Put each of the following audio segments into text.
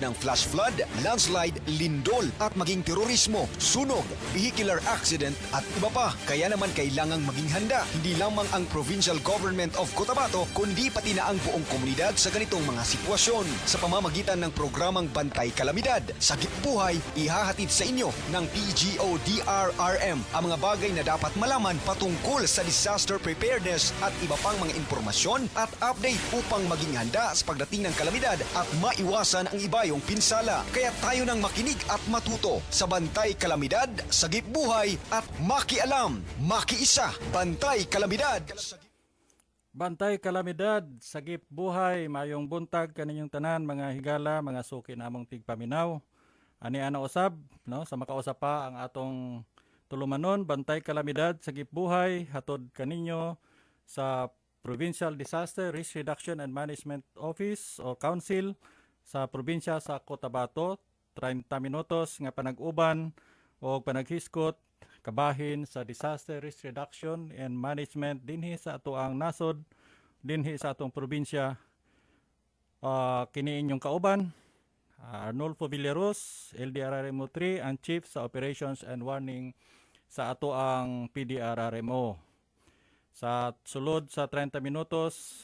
ng flash flood, landslide, lindol at maging terorismo, sunog, vehicular accident at iba pa. Kaya naman kailangang maging handa hindi lamang ang Provincial Government of Cotabato kundi pati na ang buong komunidad sa ganitong mga sitwasyon. Sa pamamagitan ng programang Bantay Kalamidad, Sagip Buhay, ihahatid sa inyo ng PGO-DRRM ang mga bagay na dapat malaman patungkol sa disaster preparedness at iba pang mga impormasyon at update upang maging handa sa pagdating ng kalamidad at maiwasan ang iba yung pinsala. Kaya tayo nang makinig at matuto sa Bantay Kalamidad, Sagip Buhay at Makialam, Makiisa. Bantay Kalamidad. Bantay Kalamidad, Sagip Buhay, mayong buntag kaninyong tanan, mga higala, mga suki namong tigpaminaw. Ani ana usab, no, sa makausap pa ang atong tulumanon, Bantay Kalamidad, Sagip Buhay, hatod kaninyo sa Provincial Disaster Risk Reduction and Management Office o Council sa probinsya sa Cotabato. 30 minutos nga panag-uban o panaghiskot kabahin sa Disaster Risk Reduction and Management dinhi sa ato ang nasod, dinhi sa atong probinsya. Kini inyong kauban, Arnulfo Villaros, LDRRMO 3, ang Chief sa Operations and Warning sa ato ang PDRRMO. Sa sulod sa 30 minutos,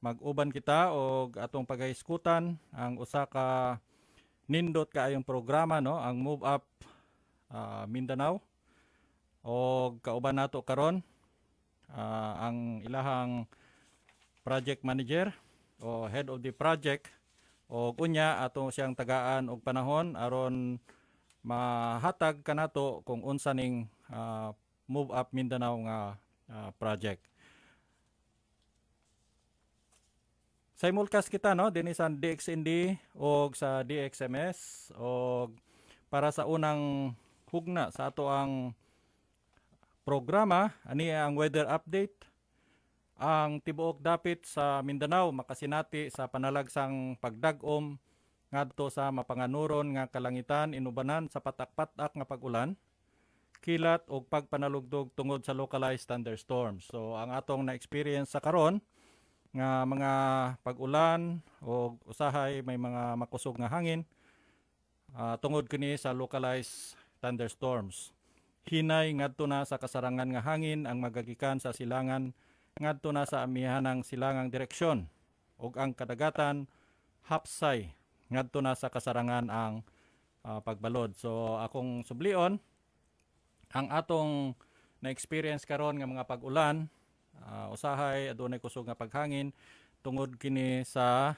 mag-uban kita o atong paghiskutan ang usa ka nindot kaayong programa, no, ang Move Up Mindanao. O kauban nato karon ang ilahang project manager o head of the project o unya ato siyang tagaan og panahon aron mahatag kanato kung unsa ning Move Up Mindanao nga project. Simulcast kita, no, dinhi sa DXND o sa DXMS o para sa unang hugna sa ato ang programa ani ang weather update. Ang tibuok dapit sa Mindanao makasinati sa panalagsang pagdag-om ngadto sa mapanganuron nga kalangitan inubanan sa patak-patak nga pag-ulan, kilat og pagpanalugdog tungod sa localized thunderstorms. So ang atong na-experience sa karon nga mga pag-ulan o usahay may mga makusog nga hangin tungod kini sa localized thunderstorms. Hinay ngadto na sa kasarangan nga hangin ang magagikan sa silangan ngadto na sa amihanang silangang direksyon ug ang kadagatan hapsay ngadto na sa kasarangan ang pagbalod. So akong sublion ang atong na-experience karon nga mga pag-ulan, usahay adunay kusog nga paghangin tungod kini sa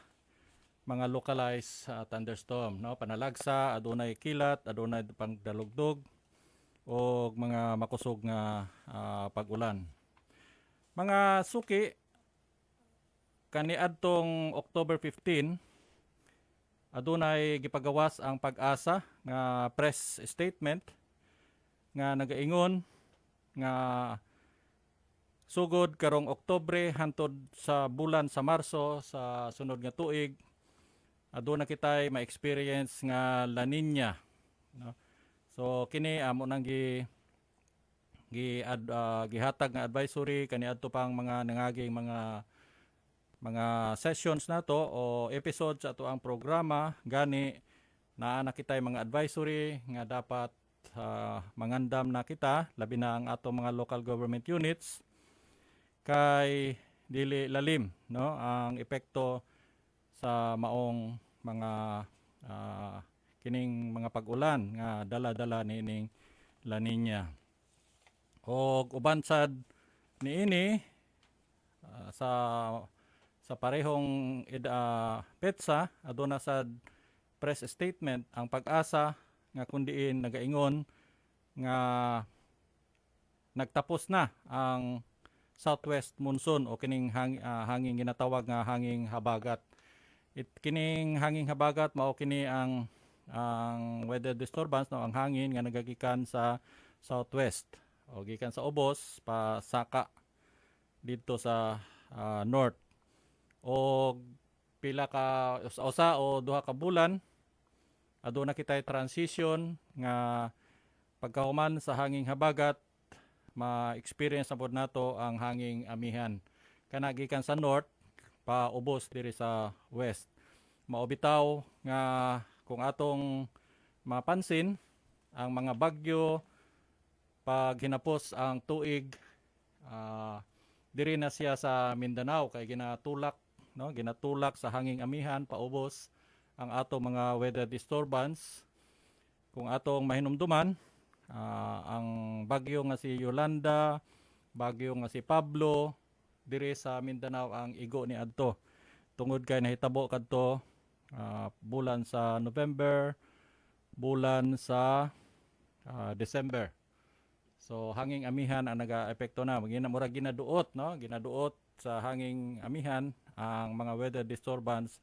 mga localized thunderstorm, no, panalagsa, adunay kilat, adunay pagdalugdog o mga makusog nga pag-ulan. Mga suki, kaniadtong October 15 adunay gipagawas ang Pag-asa nga press statement nga nagaingon nga sugod karong Oktubre hantod sa bulan sa Marso sa sunod nga tuig aduna kitay ma-experience nga La Nina, no? So kini amo nang gihatag nga advisory kaniadto pang mga nangaging mga sessions nato o episodes sa ato ang programa gani naa na kitay mga advisory nga dapat mangandam na kita labi na ang ato mga local government units kay dili lalim, no, ang epekto sa maong mga kining mga pag-ulan nga dala-dala niining La Nina. Og uban sad niini sa parehong petsa aduna sad press statement ang Pag-asa nga kundiin nagaingon nga nagtapos na ang southwest monsoon o kining hanging ginatawag nga hanging habagat. Kining hanging habagat mao kini ang weather disturbance, no, ang hangin nga nagagikan sa southwest o gikan sa ubos pa saka dito sa north. O pila ka usa o duha ka bulan aduna kitay transition nga pagkahuman sa hanging habagat ma-experience na pod nato ang hanging amihan kana gikan sa north pa ubos diri sa west. maobitaw nga kung atong mapansin ang mga bagyo pag hinapos ang tuig, diri na siya sa Mindanao kay ginatulak, no, ginatulak sa hanging amihan paubos ang atong mga weather disturbance. Kung atong mahinumduman, ang bagyo nga si Yolanda, bagyo nga si Pablo, diri sa Mindanao ang igo ni adto. Tungod kay nahitabo kadto bulan sa November, bulan sa December. So hanging amihan ang naga-epekto na. Murag ginaduot, no? Ginaduot sa hanging amihan ang mga weather disturbance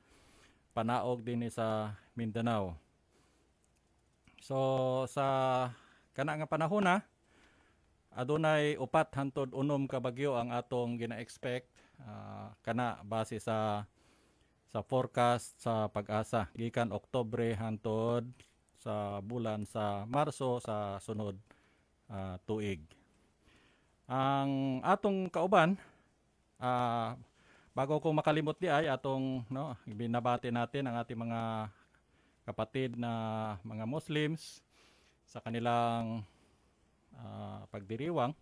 panaog din sa Mindanao. So sa kana nga panahon na adunay 4 hangtod 6 ka bagyo ang atong gina-expect kana base sa forecast sa pag-asa gikan Oktubre hangtod sa bulan sa Marso sa sunod tuig. Ang atong kauban, bago ko makalimot di ay atong binabati natin ang ating mga kapatid na mga Muslims sa kanilang pagdiriwang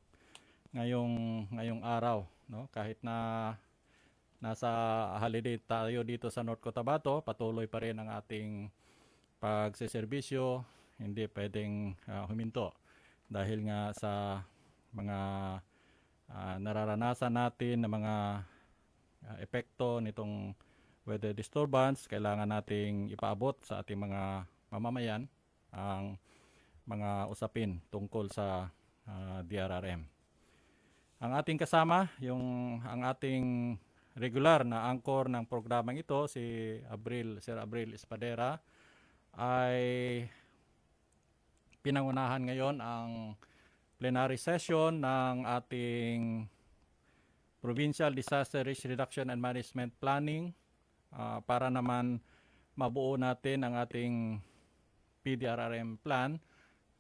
ngayong araw, no? Kahit na nasa holiday tayo dito sa North Cotabato, patuloy pa rin ang ating pagseserbisyo, hindi pwedeng huminto dahil nga sa mga nararanasan natin na mga epekto nitong weather disturbance. Kailangan nating ipaabot sa ating mga mamamayan ang mga usapin tungkol sa DRRM. Ang ating kasama, ang ating regular na anchor ng programang ito, si Sir Abril Espadera, ay pinangunahan ngayon ang plenary session ng ating Provincial Disaster Risk Reduction and Management Planning para naman mabuo natin ang ating PDRRM plan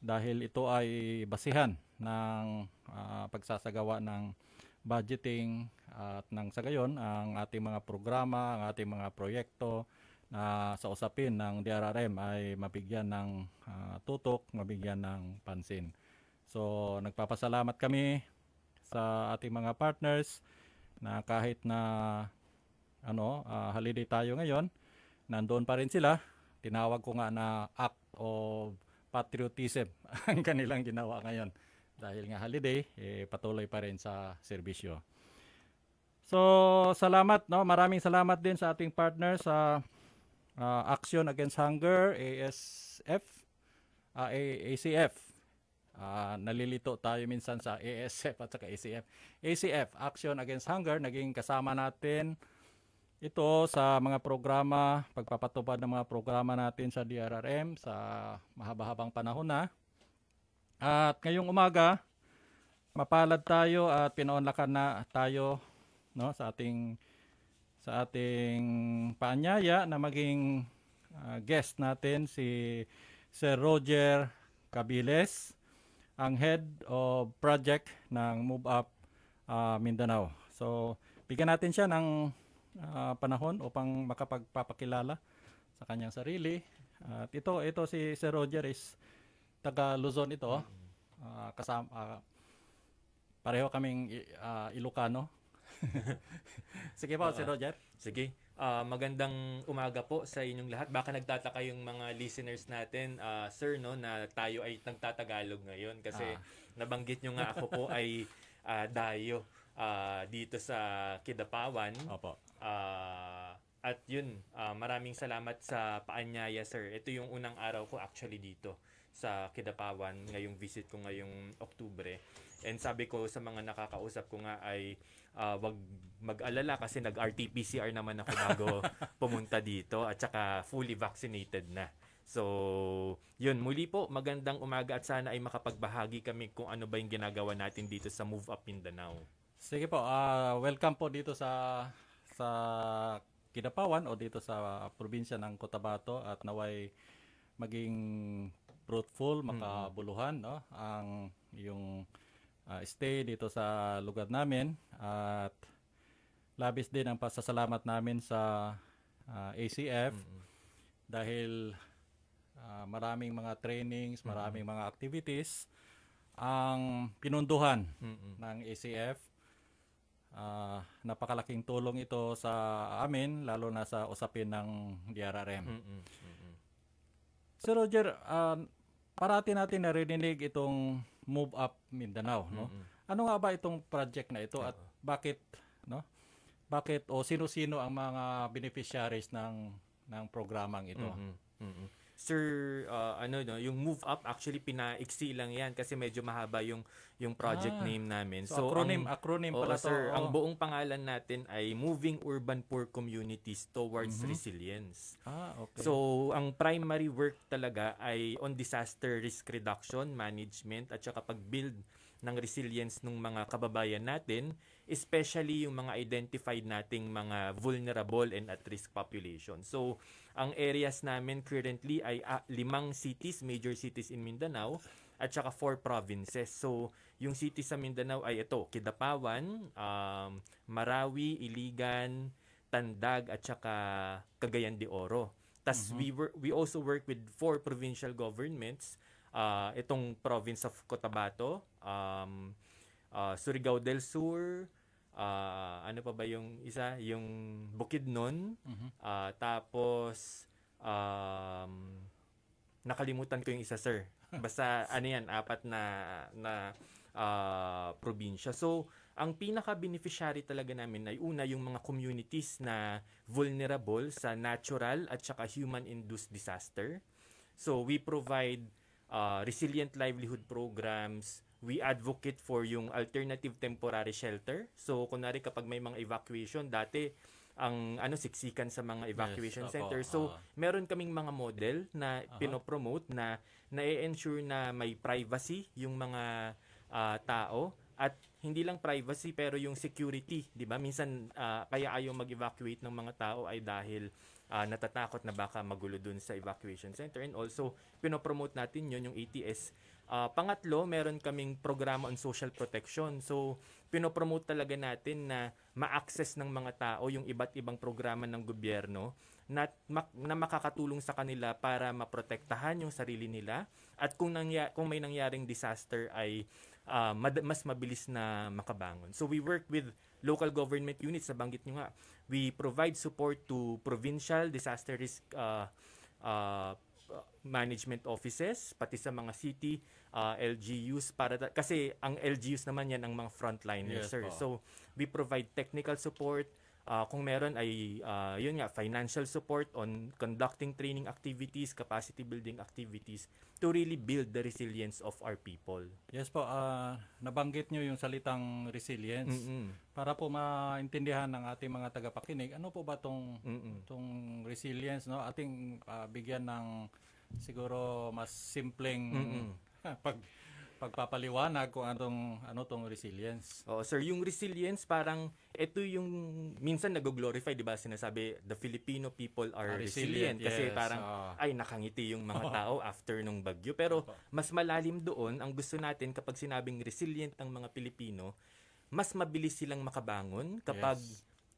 dahil ito ay basihan ng pagsasagawa ng budgeting at ng sa gayon ang ating mga programa, ang ating mga proyekto na sa usapin ng DRRM ay mabigyan ng tutok, mabigyan ng pansin. So nagpapasalamat kami sa ating mga partners na kahit na holiday tayo ngayon, nandoon pa rin sila. Tinawag ko nga na act of patriotism ang kanilang ginawa ngayon. Dahil nga holiday, patuloy pa rin sa serbisyo. So salamat, no? Maraming salamat din sa ating partners sa Action Against Hunger, ACF. Nalilito tayo minsan sa ASF at saka ACF. ACF, Action Against Hunger, naging kasama natin ito sa mga programa, pagpapatupad ng mga programa natin sa DRRM sa mahaba-habang panahon na. At ngayong umaga, mapalad tayo at pinaunlakan na tayo, no, sa ating paanyaya na maging guest natin si Sir Roger Cabiles, ang Head of Project ng Move Up Mindanao. So, bigyan natin siya ng panahon upang makapagpapakilala sa kanyang sarili. At ito si Sir Roger is taga Luzon ito. Pareho kaming Ilocano. Sige po, Sir Roger. Sige. Magandang umaga po sa inyong lahat. Baka nagtataka yung mga listeners natin, sir, no, na tayo ay nagtatagalog ngayon kasi nabanggit nyo nga ako po ay dayo dito sa Kidapawan. Opo. At yun, maraming salamat sa paanyaya, sir. Ito yung unang araw ko actually dito sa Kidapawan, ngayong visit ko ngayong Oktubre. And sabi ko sa mga nakakausap ko nga ay wag mag-alala kasi nag-RT-PCR naman ako bago pumunta dito at saka fully vaccinated na. So, yun, muli po, magandang umaga at sana ay makapagbahagi kami kung ano ba yung ginagawa natin dito sa Move Up Mindanao. Sige po, welcome po dito sa Kidapawan o dito sa probinsya ng Cotabato at naway maging fruitful, makabuluhan, no, ang yung stay dito sa lugar namin at labis din ang pasasalamat namin sa ACF dahil maraming mga trainings, maraming mga activities ang pinunduhan ng ACF. Napakalaking tulong ito sa amin, lalo na sa usapin ng DRRM. Sir Roger, parati natin narinig itong Move Up Mindanao, no? Ano nga ba itong project na ito at bakit, no? Bakit o sino-sino ang mga beneficiaries ng programang ito? Sir, yung Move Up, actually pinaiksi lang yan kasi medyo mahaba yung project name namin. So acronym pala to. Sir, ang buong pangalan natin ay Moving Urban Poor Communities Towards Resilience. Okay. So, ang primary work talaga ay on disaster risk reduction, management, at saka pag-build ng resilience ng mga kababayan natin, especially yung mga identified nating mga vulnerable and at-risk population. So, ang areas namin currently ay 5 cities, major cities in Mindanao, at saka 4 provinces. So, yung cities sa Mindanao ay ito, Kidapawan, Marawi, Iligan, Tandag, at saka Cagayan de Oro. Tas we also work with 4 provincial governments, itong province of Cotabato, Surigao del Sur, ano pa ba yung isa? Yung Bukidnon, tapos nakalimutan ko yung isa, sir. Basta ano yan, 4 na probinsya. So, ang pinaka-beneficiary talaga namin ay una yung mga communities na vulnerable sa natural at saka human-induced disaster. So, we provide resilient livelihood programs. We advocate for yung alternative temporary shelter. So, kunwari kapag may mga evacuation, dati ang siksikan sa mga evacuation center. So, meron kaming mga model na pinopromote na i-ensure na may privacy yung mga tao at hindi lang privacy pero yung security, 'di ba? Minsan kaya ayaw mag-evacuate ng mga tao ay dahil natatakot na baka magulo dun sa evacuation center, and also pinopromote natin yun yung ATS. Pangatlo, meron kaming programa on social protection. So, pinopromote talaga natin na ma-access ng mga tao yung iba't ibang programa ng gobyerno na makakatulong sa kanila para maprotektahan yung sarili nila, at kung may nangyaring disaster ay mas mabilis na makabangon. So, we work with local government units, nabanggit nyo nga. We provide support to provincial disaster risk management offices, pati sa mga city LGUs, kasi ang LGUs naman yan ang mga frontliners, sir. So, we provide technical support. Kung meron ay yun nga, financial support on conducting training activities, capacity building activities to really build the resilience of our people. Yes po, nabanggit nyo yung salitang resilience. Para po maintindihan ng ating mga tagapakinig, ano po ba tong resilience, no? Ating bigyan ng siguro mas simpleng pagpapaliwanag kung ano tong resilience. Sir, yung resilience parang ito yung minsan nag-glorify, 'di ba? Sinasabi the Filipino people are resilient kasi parang ay nakangiti yung mga tao after nung bagyo. Pero mas malalim doon, ang gusto natin kapag sinabing resilient ang mga Pilipino, mas mabilis silang makabangon kapag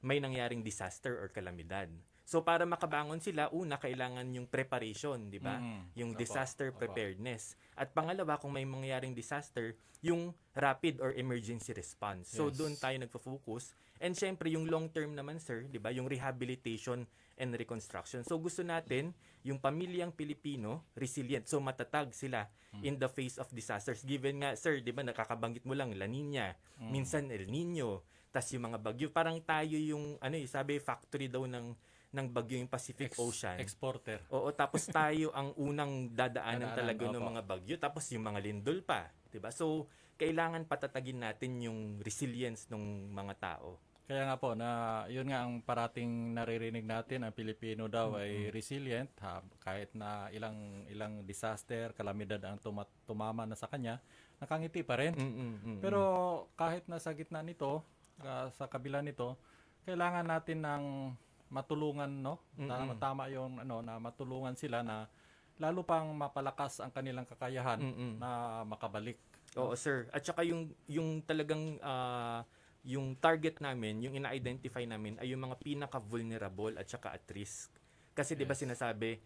may nangyaring disaster or kalamidad. So para makabangon sila, una kailangan yung preparation, 'di ba? Yung disaster preparedness. At pangalawa, kung may mangyaring disaster, yung rapid or emergency response. So doon tayo nagfo-focus. And syempre yung long term naman, sir, 'di ba? Yung rehabilitation and reconstruction. So gusto natin yung pamilyang Pilipino resilient. So matatag sila in the face of disasters. Given nga, sir, 'di ba, nakakabanggit mo lang La Nina, minsan El Nino, tas yung mga bagyo. Parang tayo yung sabi factory daw ng bagyo yung Pacific Ocean. Exporter. Oo, tapos tayo ang unang dadaanan talaga ng mga bagyo, tapos yung mga lindol pa, 'di ba? So, kailangan patatagin natin yung resilience ng mga tao. Kaya nga po na yun nga ang parating naririnig natin, ang Pilipino daw ay resilient kahit na ilang disaster, kalamidad ang tumama na sa kanya, nakangiti pa rin. Pero kahit nasa gitna nito, sa kabila nito, kailangan natin ng matulungan, no? Tama yung na matulungan sila na lalo pang mapalakas ang kanilang kakayahan na makabalik. Oo, sir. At saka yung talagang yung target namin, yung ina-identify namin ay yung mga pinaka-vulnerable at saka at risk. Kasi 'di ba sinasabi,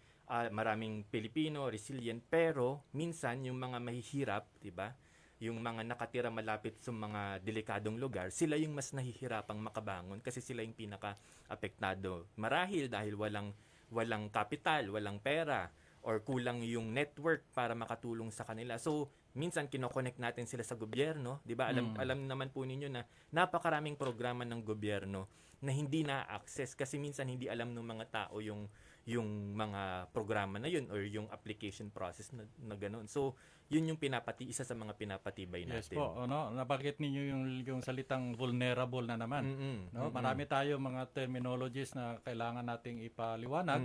maraming Pilipino resilient, pero minsan yung mga mahihirap, 'di ba? Yung mga nakatira malapit sa mga delikadong lugar, sila yung mas nahihirapang makabangon kasi sila yung pinaka-apektado. Marahil dahil walang kapital, walang pera, or kulang yung network para makatulong sa kanila. So, minsan kino-connect natin sila sa gobyerno, 'di ba? Alam naman po ninyo na napakaraming programa ng gobyerno na hindi na-access kasi minsan hindi alam ng mga tao yung mga programa na yun or yung application process na gano'n. So, yun yung isa sa mga pinapatibay Yes natin. po, ano, nabanggit ninyo yung salitang vulnerable na naman. No, marami tayo mga terminologies na kailangan nating ipaliwanag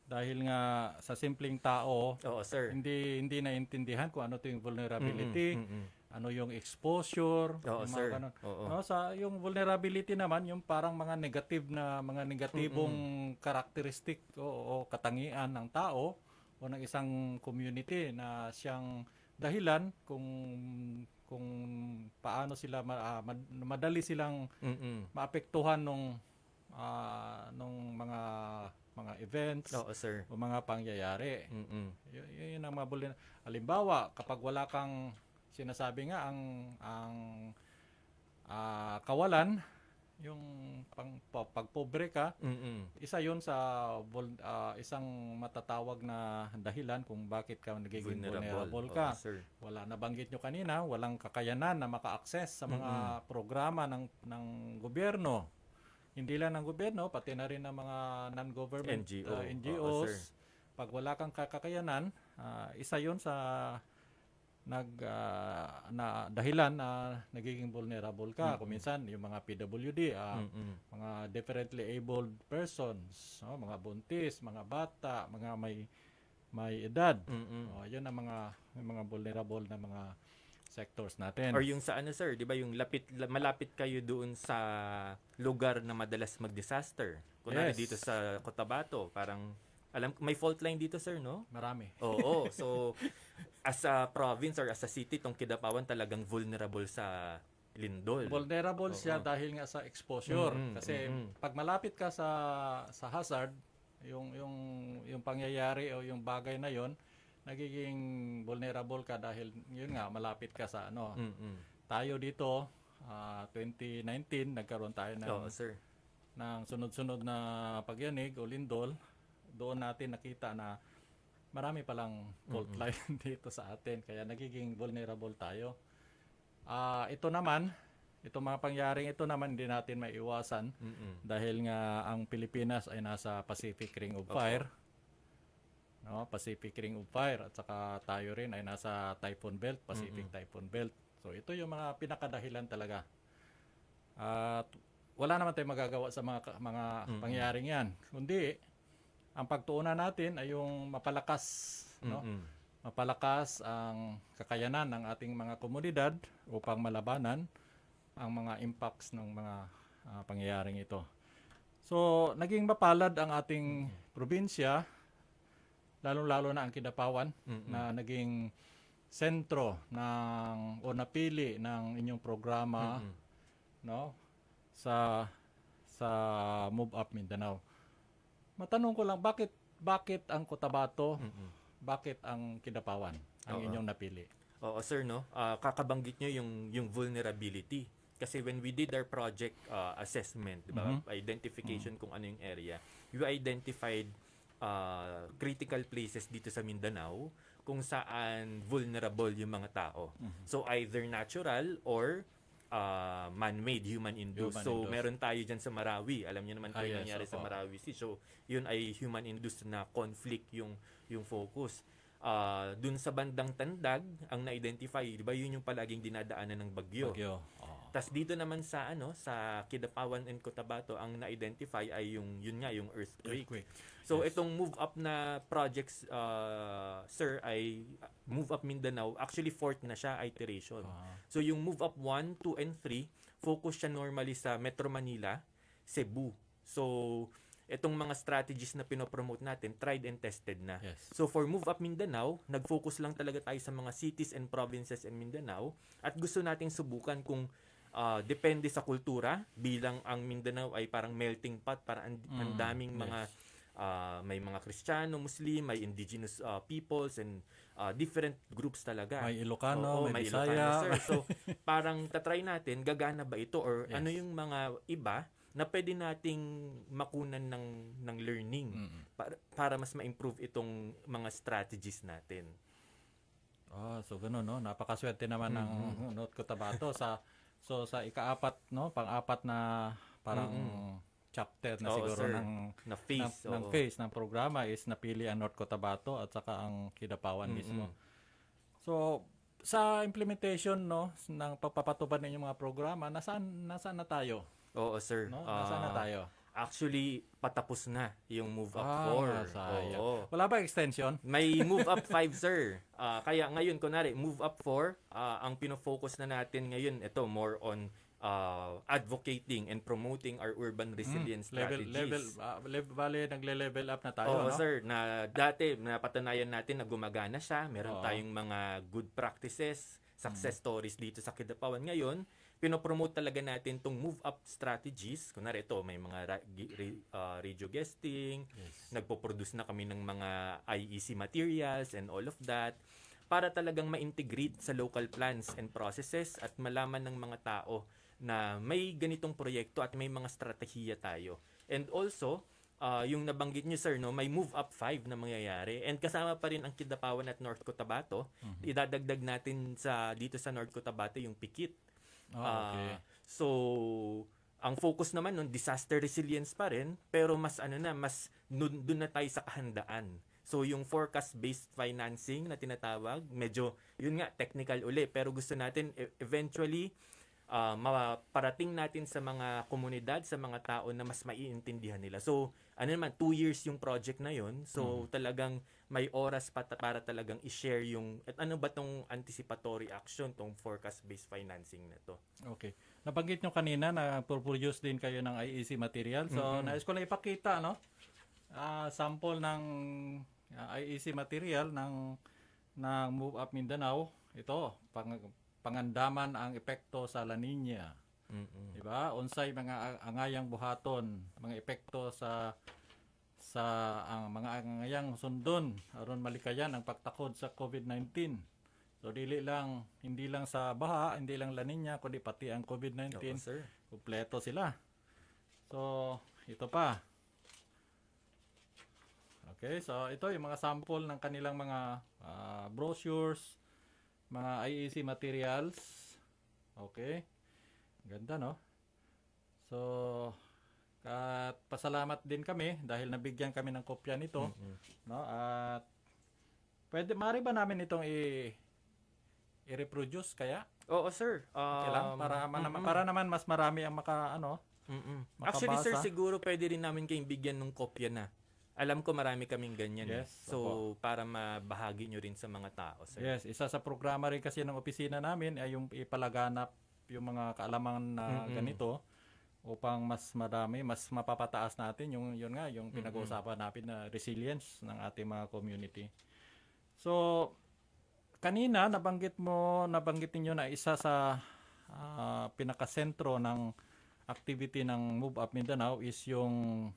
dahil nga sa simpleng tao Oo, sir. hindi naintindihan kung ano 'to yung vulnerability, ano yung exposure, Oo, yung sir. mga ganun. Oo. No, sa yung vulnerability naman yung parang mga negatibong karakteristik o katangian ng tao o ng isang community na siyang dahilan kung paano sila madali silang maapektuhan nung mga events Oo, sir. o mga pangyayari. Yun ang mga halimbawa, kapag wala kang sinasabi nga ang kawalan, yung pagpobre ka, isa yun sa isang matatawag na dahilan kung bakit ka nagiging vulnerable ka. Oo, sir. Wala, nabanggit nyo kanina, walang kakayanan na maka-access sa mga programa ng gobyerno. Hindi lang ng gobyerno, pati na rin ng mga non-government NGO. NGOs. Oo, sir. Pag wala kang kakayanan, isa yun sa na dahilan na nagiging vulnerable ka. Kung minsan, yung mga PWD, mga differently abled persons, mga buntis, mga bata, mga may edad. Yun ang mga vulnerable na mga sectors natin. Or yung sa ano, sir, 'di ba yung malapit kayo doon sa lugar na madalas mag-disaster. Kunwari Yes. dito sa Cotabato, parang may fault line dito, sir, no? Marami. Oo. So as a province or as a city, tong Kidapawan talagang vulnerable sa lindol. Vulnerable siya dahil nga sa exposure. Kasi pag malapit ka sa hazard, yung pangyayari o yung bagay na yon, nagiging vulnerable ka dahil yun nga malapit ka sa ano. Tayo dito 2019 nagkaroon tayo Oo, sir. ng sunod-sunod na pagyanig o lindol. Doon natin nakita na marami palang fault line dito sa atin kaya nagiging vulnerable tayo. Ito naman, itong mga pangyaring ito naman hindi natin maiiwasan dahil nga ang Pilipinas ay nasa Pacific Ring of Fire. No, Pacific Ring of Fire at saka tayo rin ay nasa Typhoon Belt, Pacific Typhoon Belt. So ito yung mga pinakadahilan talaga. At wala naman tayong magagawa sa mga pangyayaring 'yan. Kundi ang pagtuunan natin ay yung mapalakas, no? Mapalakas ang kakayanan ng ating mga komunidad upang malabanan ang mga impacts ng mga pangyayaring ito. So naging mapalad ang ating probinsya, lalong-lalo na ang Kidapawan na naging sentro o napili ng inyong programa no sa Move Up Mindanao. Matanong ko lang, bakit ang Cotabato, bakit ang Kidapawan ang inyong napili? Oo, sir, no? Kakabanggit nyo yung vulnerability. Kasi when we did our project assessment, di ba? Identification kung ano yung area, we identified critical places dito sa Mindanao kung saan vulnerable yung mga tao. So either natural or man-made, human-induced. So meron tayo dyan sa Marawi. Alam niyo naman kung nangyari sa Marawi Sea. So yun ay human-induced na conflict yung focus. Dun sa bandang Tandag, ang na-identify, di ba yun yung palaging dinadaanan ng bagyo. Tas dito naman sa sa Kidapawan and Cotabato, ang na-identify ay yung earthquake. So itong Move Up na projects, sir, ay Move Up Mindanao, actually fourth na siya iteration. So yung Move Up 1, 2, and 3, focus siya normally sa Metro Manila, Cebu. So itong mga strategies na pinopromote natin, tried and tested na. So for Move Up Mindanao, nag-focus lang talaga tayo sa mga cities and provinces in Mindanao at gusto nating subukan kung depende sa kultura, bilang ang Mindanao ay parang melting pot, para ang daming mga may mga Kristiyano, Muslim, may indigenous peoples and different groups talaga. May Ilocano, Oo, may Ilocano, Bisaya. sir. So, parang tatry natin, gagana ba ito or ano yung mga iba na pwede nating makunan ng learning para mas ma-improve itong mga strategies natin. So gano'n, no? Napakaswerte naman ng North Cotabato sa ika-apat, no? Pang-apat na parang chapter na Oo, siguro sir. ng Na phase. ng oo. phase ng programa is napili ang North Cotabato at saka ang Kidapawan mismo. So sa implementation, no, ng pagpapatupad ng inyong mga programa, nasaan na tayo, Oo, sir. no? Nasaan na tayo? Actually, patapos na yung Move Up 4. Sayang. Oo. Wala ba extension? May Move Up 5, sir. Kaya ngayon, kunwari, Move Up 4, ang pinofocus na natin ngayon, ito, more on advocating and promoting our urban resilience strategies. Bale, nagle-level up na tayo, Oo, no? sir. Na dati, napatunayan natin na gumagana siya. Meron Oo. tayong mga good practices, success stories dito sa Kidapawan. Ngayon, pinopromote talaga natin tong move up strategies. Kunwari ito, may mga radio guesting, nagpo-produce na kami ng mga IEC materials and all of that para talagang ma-integrate sa local plans and processes at malaman ng mga tao na may ganitong proyekto at may mga strategiya tayo. And also, yung nabanggit niyo, sir, no, may Move Up 5 na mangyayari. And kasama pa rin ang Kidapawan at North Cotabato. Idadagdag natin dito sa North Cotabato yung Pikit. Okay. So, ang focus naman nun, disaster resilience pa rin, pero mas doon na tayo sa kahandaan. So, yung forecast-based financing na tinatawag, medyo, yun nga, technical uli, pero gusto natin eventually, maparating natin sa mga komunidad, sa mga tao na mas maiintindihan nila. So, 2 years yung project na yun. So, talagang may oras para talagang i-share yung, at ano ba tong anticipatory action, tong forecast-based financing na to. Okay. Nabanggit nyo kanina na produce din kayo ng IEC material. So, nais ko lang ipakita, no? Sample ng IEC material ng Move Up Mindanao. Ito, pangandaman ang epekto sa La Nina. Diba? Unsay mga angayang buhaton, mga epekto sa ang mga angayang sundon aron malikayan ang pagtakod sa COVID-19. So hindi lang sa baha, hindi lang La Nina, kundi pati ang COVID-19. Oo, sir. Kumpleto sila. So, ito pa. Okay, so ito yung mga sample ng kanilang mga brochures, mga IEC materials. Okay. Ganda, no? So, at pasalamat din kami dahil nabigyan kami ng kopya nito, no? At maaari ba namin itong i-reproduce kaya? Oo, sir. Okay lang para naman mas marami ang Actually, sir, makabasa. siguro pwede rin namin kayong bigyan ng kopya na. Alam ko marami kaming ganyan. Yes, So, para mabahagi nyo rin sa mga tao, sir. Yes, isa sa programa rin kasi ng opisina namin ay yung ipalaganap yung mga kaalaman na ganito upang mas marami, mas mapapataas natin yung pinag-uusapan natin na resilience ng ating mga community. So, kanina nabanggit niyo na isa sa pinakasentro ng activity ng Move Up Mindanao is yung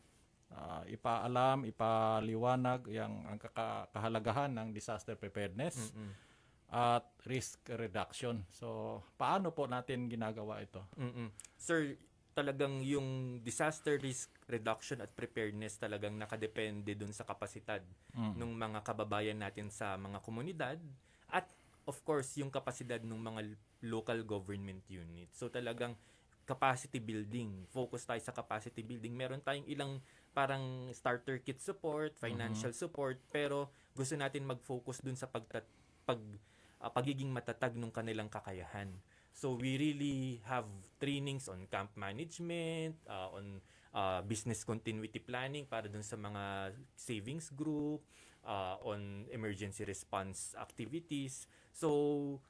ipaliwanag ang kahalagahan ng disaster preparedness at risk reduction. So, paano po natin ginagawa ito? Sir, talagang yung disaster risk reduction at preparedness talagang nakadepende dun sa kapasidad ng mga kababayan natin sa mga komunidad at of course yung kapasidad ng mga local government unit. So talagang capacity building. Focus tayo sa capacity building. Meron tayong ilang parang starter kit support, financial support, pero gusto natin mag-focus dun sa pagiging matatag ng kanilang kakayahan. So we really have trainings on camp management, on business continuity planning para dun sa mga savings group, on emergency response activities. So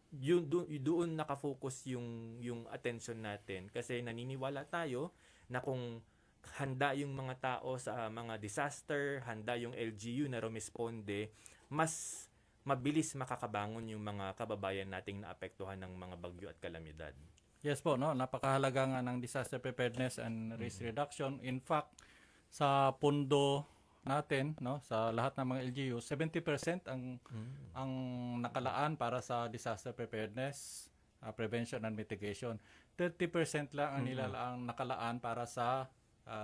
doon nakafocus yung attention natin kasi naniniwala tayo na kung handa yung mga tao sa mga disaster, handa yung LGU na rumisponde, mas mabilis makakabangon yung mga kababayan nating naapektuhan ng mga bagyo at kalamidad. Yes po, no, napakahalaga nga ng disaster preparedness and risk reduction. In fact, sa pundo natin, no, sa lahat ng mga LGU, 70% ang nakalaan para sa disaster preparedness, prevention and mitigation. 30% lang ang nilalaang nakalaan para sa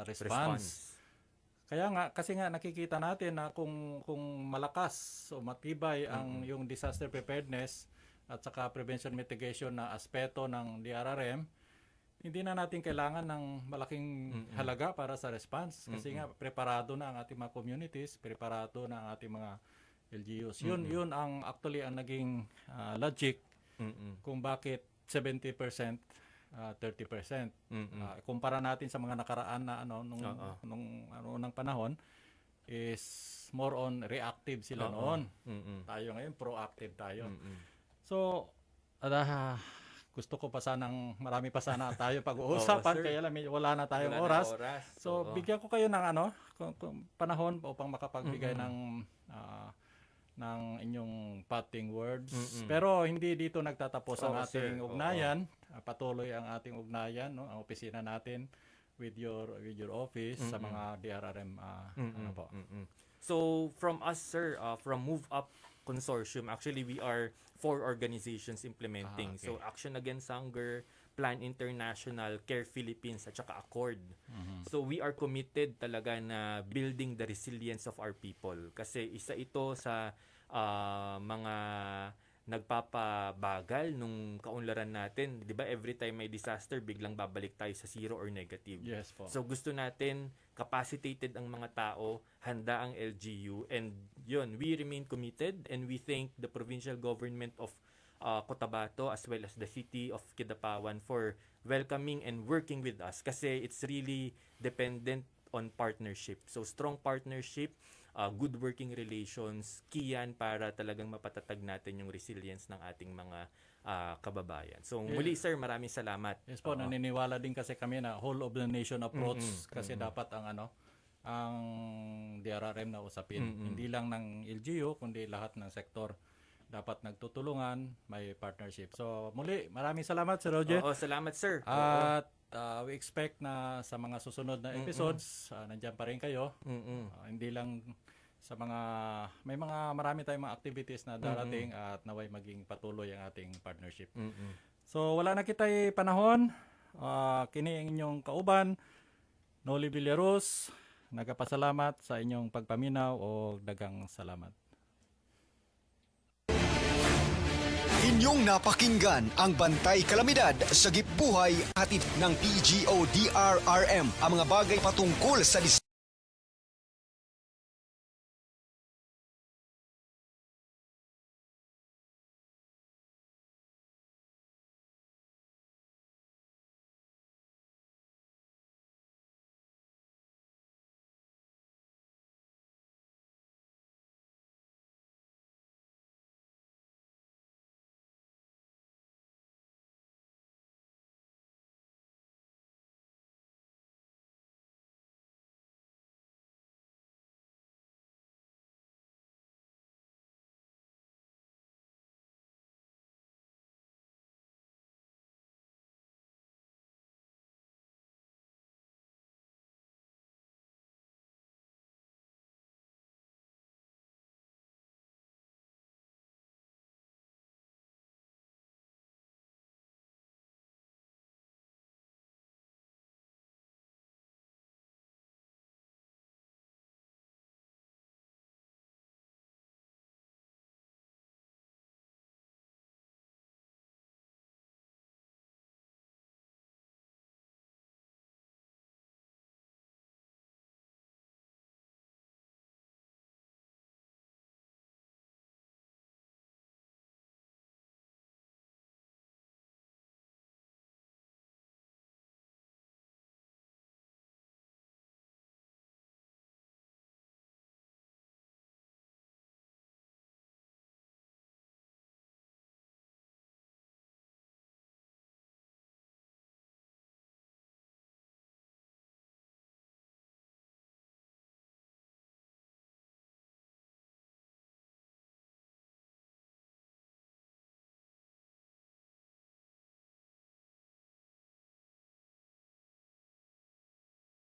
response. Kaya nga, kasi nga nakikita natin na kung malakas o matibay ang yung disaster preparedness at saka prevention mitigation na aspeto ng DRRM, hindi na natin kailangan ng malaking halaga para sa response kasi nga preparado na ang ating mga communities, preparado na ang ating mga LGUs. Yun ang actually ang naging logic kung bakit 70% 30%. Kumpara natin sa mga nakaraan na nung unang panahon is more on reactive sila noon. Tayo ngayon proactive tayo. So gusto ko pa sanang marami pa sana tayo pag-uusapan kaya lang wala na tayong oras. So bigyan ko kayo ng panahon upang makapagbigay ng inyong parting words. Pero hindi dito nagtatapos ang ating ugnayan. Patuloy ang ating ugnayan, no, ang opisina natin with your office sa mga DRRM po. So from us, sir, from Move Up Consortium, actually we are 4 organizations implementing. So Action Against Hunger, Plan International, Care Philippines, at saka Accord. So we are committed talaga na building the resilience of our people. Kasi isa ito sa mga nagpapabagal nung kaunlaran natin. 'Di ba, every time may disaster, biglang babalik tayo sa zero or negative. Yes po. So gusto natin capacitated ang mga tao, handa ang LGU, and yun, we remain committed, and we thank the provincial government of Cotabato as well as the city of Kidapawan for welcoming and working with us kasi it's really dependent on partnership. So strong partnership, good working relations, key yan para talagang mapatatag natin yung resilience ng ating mga kababayan. So muli, sir, maraming salamat. Yes po, naniniwala din kasi kami na whole of the nation approach kasi dapat ang DRRM na usapin. Hindi lang ng LGU kundi lahat ng sektor dapat nagtutulungan, may partnership. So muli, maraming salamat, Sir Roger. Oo, salamat, sir. At we expect na sa mga susunod na episodes, nandiyan pa rin kayo. Hindi lang sa marami tayong mga activities na darating at naway maging patuloy ang ating partnership. So wala na kita'y panahon. Kini ang inyong kauban, Noli Villaros. Nagapasalamat sa inyong pagpaminaw o dagang salamat. Inyong napakinggan ang Bantay Kalamidad sa Gibuhay hatid ng PGO DRRM, ang mga bagay patungkol sa